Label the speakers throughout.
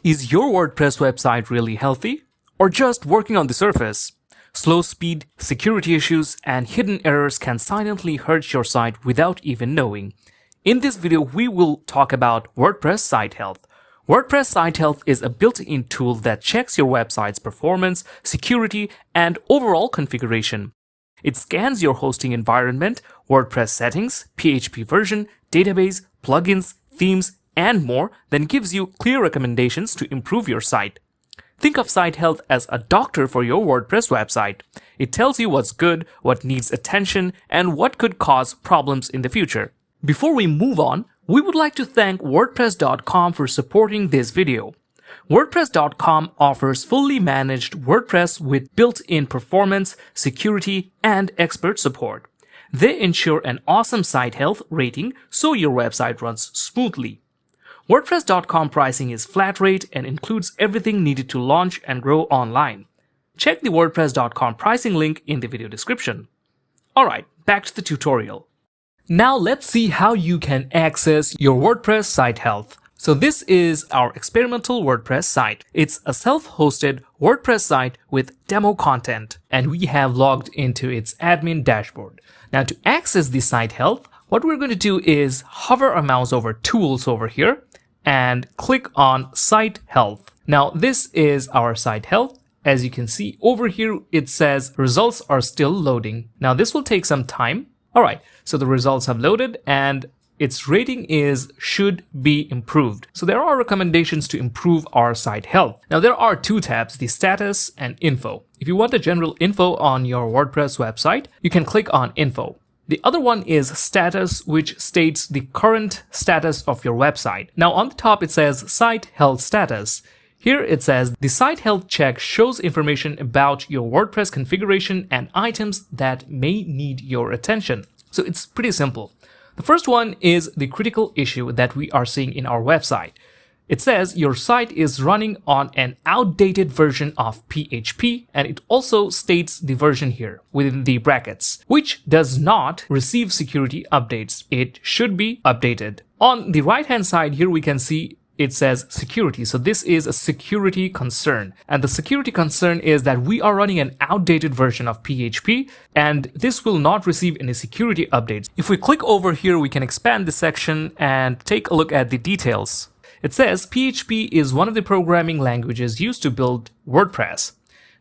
Speaker 1: Is your WordPress website really healthy? Or just working on the surface? Slow speed, security issues, and hidden errors can silently hurt your site without even knowing. In this video, we will talk about WordPress Site Health. WordPress Site Health is a built-in tool that checks your website's performance, security, and overall configuration. It scans your hosting environment, WordPress settings, PHP version, database, plugins, themes, and more, then gives you clear recommendations to improve your site. Think of Site Health as a doctor for your WordPress website. It tells you what's good, what needs attention, and what could cause problems in the future. Before we move on, we would like to thank WordPress.com for supporting this video. WordPress.com offers fully managed WordPress with built-in performance, security, and expert support. They ensure an awesome site health rating so your website runs smoothly. WordPress.com pricing is flat rate and includes everything needed to launch and grow online. Check the WordPress.com pricing link in the video description. Alright, back to the tutorial. Now let's see how you can access your WordPress site health. So this is our experimental WordPress site. It's a self-hosted WordPress site with demo content, and we have logged into its admin dashboard. Now to access the site health, what we're going to do is hover our mouse over Tools over here and click on Site Health. Now this is our site health. As you can see over here, it says results are still loading. Now this will take some time. Alright, so the results have loaded and its rating is should be improved. So there are recommendations to improve our site health. Now there are two tabs, the status and info. If you want the general info on your WordPress website, you can click on info. The other one is status, which states the current status of your website. Now on the top it says site health status. Here it says the site health check shows information about your WordPress configuration and items that may need your attention. So it's pretty simple. The first one is the critical issue that we are seeing in our website. It says your site is running on an outdated version of PHP, and it also states the version here within the brackets, which does not receive security updates. It should be updated. On the right hand side here we can see it says security. So this is a security concern. And the security concern is that we are running an outdated version of PHP and this will not receive any security updates. If we click over here, we can expand this section and take a look at the details. It says PHP is one of the programming languages used to build WordPress.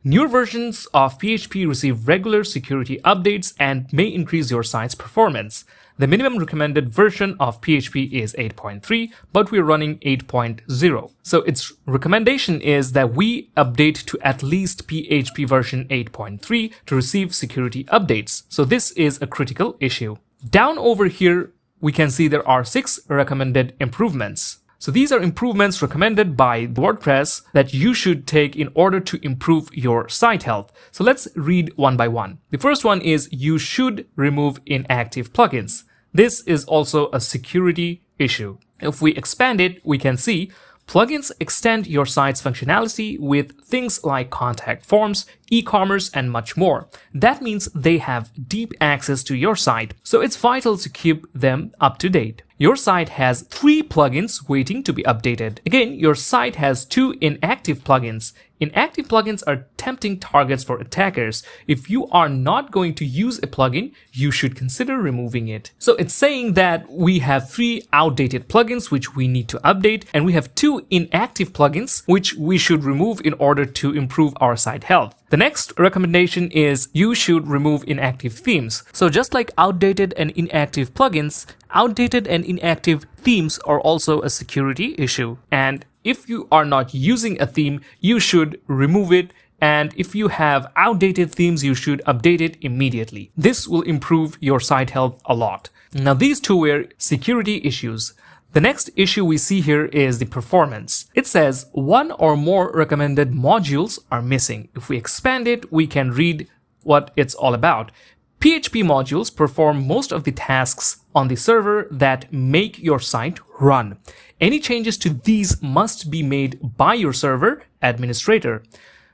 Speaker 1: Newer versions of PHP receive regular security updates and may increase your site's performance. The minimum recommended version of PHP is 8.3, but we're running 8.0. So its recommendation is that we update to at least PHP version 8.3 to receive security updates. So this is a critical issue. Down over here, we can see there are 6 recommended improvements. So these are improvements recommended by WordPress that you should take in order to improve your site health. So let's read one by one. The first one is you should remove inactive plugins. This is also a security issue. If we expand it, we can see plugins extend your site's functionality with things like contact forms, e-commerce, and much more. That means they have deep access to your site, so it's vital to keep them up to date. Your site has 3 plugins waiting to be updated. Again, your site has 2 inactive plugins. Inactive plugins are tempting targets for attackers. If you are not going to use a plugin, you should consider removing it. So it's saying that we have 3 outdated plugins which we need to update, and we have 2 inactive plugins which we should remove in order to improve our site health. The next recommendation is you should remove inactive themes. So just like outdated and inactive plugins, outdated and inactive themes are also a security issue. And if you are not using a theme, you should remove it. And if you have outdated themes, you should update it immediately. This will improve your site health a lot. Now these 2 were security issues. The next issue we see here is the performance. It says 1 or more recommended modules are missing. If we expand it, we can read what it's all about. PHP modules perform most of the tasks on the server that make your site run. Any changes to these must be made by your server administrator.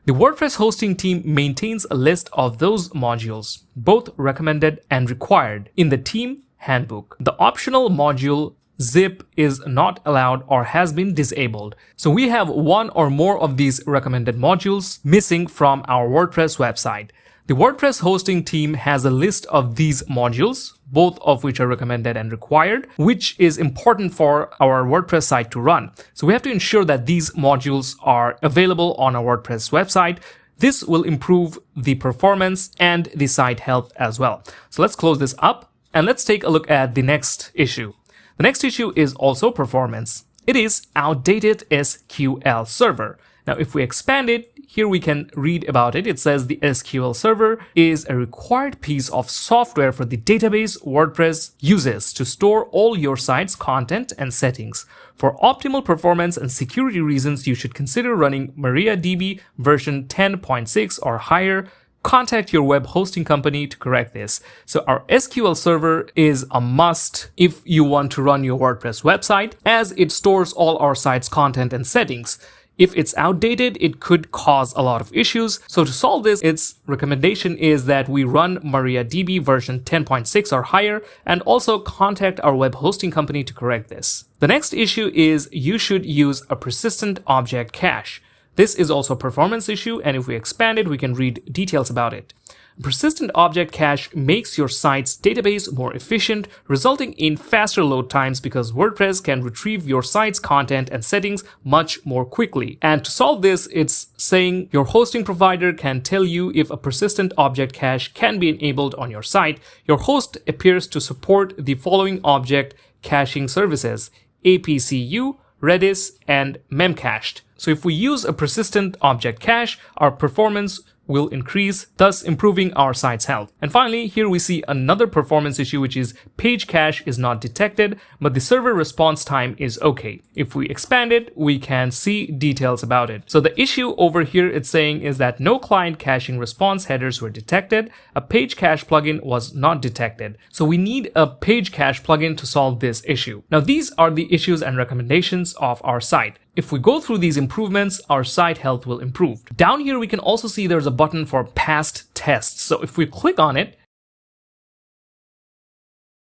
Speaker 1: The WordPress hosting team maintains a list of those modules, both recommended and required, in the team handbook. The optional module zip is not allowed or has been disabled. So we have one or more of these recommended modules missing from our WordPress website. The WordPress hosting team has a list of these modules, both of which are recommended and required, which is important for our WordPress site to run. So we have to ensure that these modules are available on our WordPress website. This will improve the performance and the site health as well. So let's close this up and let's take a look at the next issue. The next issue is also performance. It is outdated SQL server. Now, if we expand it, here we can read about it. It says the SQL server is a required piece of software for the database WordPress uses to store all your site's content and settings. For optimal performance and security reasons, you should consider running MariaDB version 10.6 or higher. Contact your web hosting company to correct this. So our SQL server is a must if you want to run your WordPress website, as it stores all our site's content and settings. If it's outdated, it could cause a lot of issues. So to solve this, its recommendation is that we run MariaDB version 10.6 or higher, and also contact our web hosting company to correct this. The next issue is you should use a persistent object cache. This is also a performance issue, and if we expand it, we can read details about it. Persistent object cache makes your site's database more efficient, resulting in faster load times because WordPress can retrieve your site's content and settings much more quickly. And to solve this, it's saying your hosting provider can tell you if a persistent object cache can be enabled on your site. Your host appears to support the following object caching services: APCU, Redis, and Memcached. So if we use a persistent object cache, our performance will increase, thus improving our site's health. And finally, here we see another performance issue, which is page cache is not detected, but the server response time is okay. If we expand it, we can see details about it. So the issue over here it's saying is that no client caching response headers were detected. A page cache plugin was not detected. So we need a page cache plugin to solve this issue. Now, these are the issues and recommendations of our site. If we go through these improvements, our site health will improve. Down here, we can also see there's a button for past tests. So if we click on it,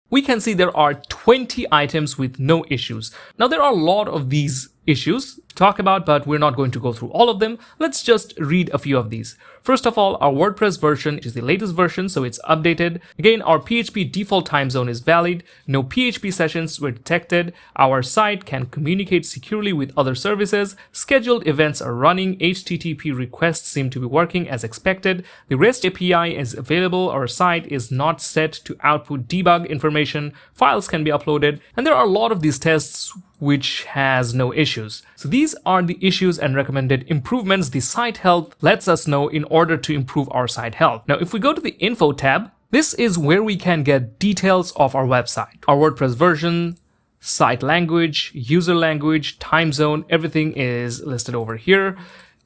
Speaker 1: we can see there are 20 items with no issues. Now, there are a lot of these issues to talk about, but we're not going to go through all of them. Let's just read a few of these. First of all, our WordPress version is the latest version, so it's updated. Again, our PHP default time zone is valid. No PHP sessions were detected. Our site can communicate securely with other services. Scheduled events are running. HTTP requests seem to be working as expected. The REST API is available. Our site is not set to output debug information. Files can be uploaded. And there are a lot of these tests which has no issues. So these are the issues and recommended improvements the site health lets us know in order to improve our site health. Now, if we go to the info tab, this is where we can get details of our website. Our WordPress version, site language, user language, time zone, everything is listed over here.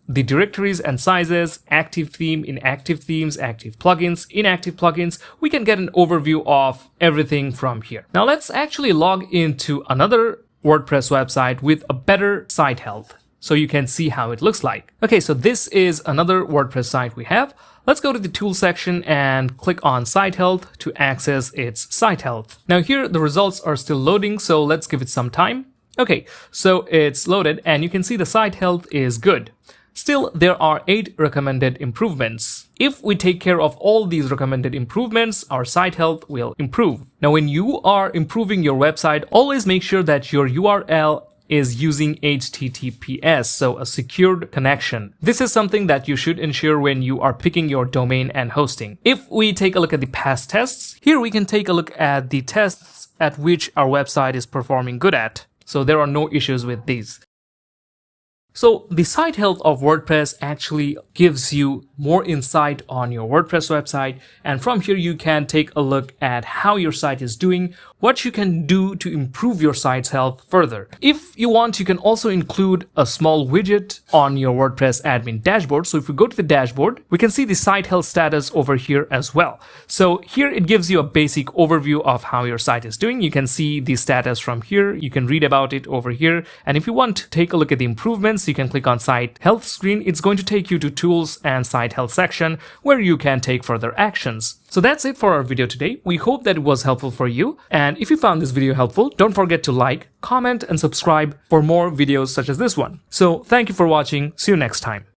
Speaker 1: The directories and sizes, active theme, inactive themes, active plugins, inactive plugins. We can get an overview of everything from here. Now let's actually log into another WordPress website with a better site health, so you can see how it looks like. Okay, so this is another WordPress site we have. Let's go to the tools section and click on site health to access its site health. Now here the results are still loading, so let's give it some time. Okay, so it's loaded and you can see the site health is good. Still, there are 8 recommended improvements. If we take care of all these recommended improvements, our site health will improve. Now, when you are improving your website, always make sure that your URL is using HTTPS, so a secured connection. This is something that you should ensure when you are picking your domain and hosting. If we take a look at the past tests, here we can take a look at the tests at which our website is performing good at. So there are no issues with these. So the site health of WordPress actually gives you more insight on your WordPress website, and from here you can take a look at how your site is doing, what you can do to improve your site's health further. If you want, you can also include a small widget on your WordPress admin dashboard. So if we go to the dashboard, we can see the site health status over here as well. So here it gives you a basic overview of how your site is doing. You can see the status from here. You can read about it over here. And if you want to take a look at the improvements, once you can click on Site Health screen, it's going to take you to Tools and Site Health section where you can take further actions. So that's it for our video today. We hope that it was helpful for you. And if you found this video helpful, don't forget to like, comment, and subscribe for more videos such as this one. So thank you for watching. See you next time.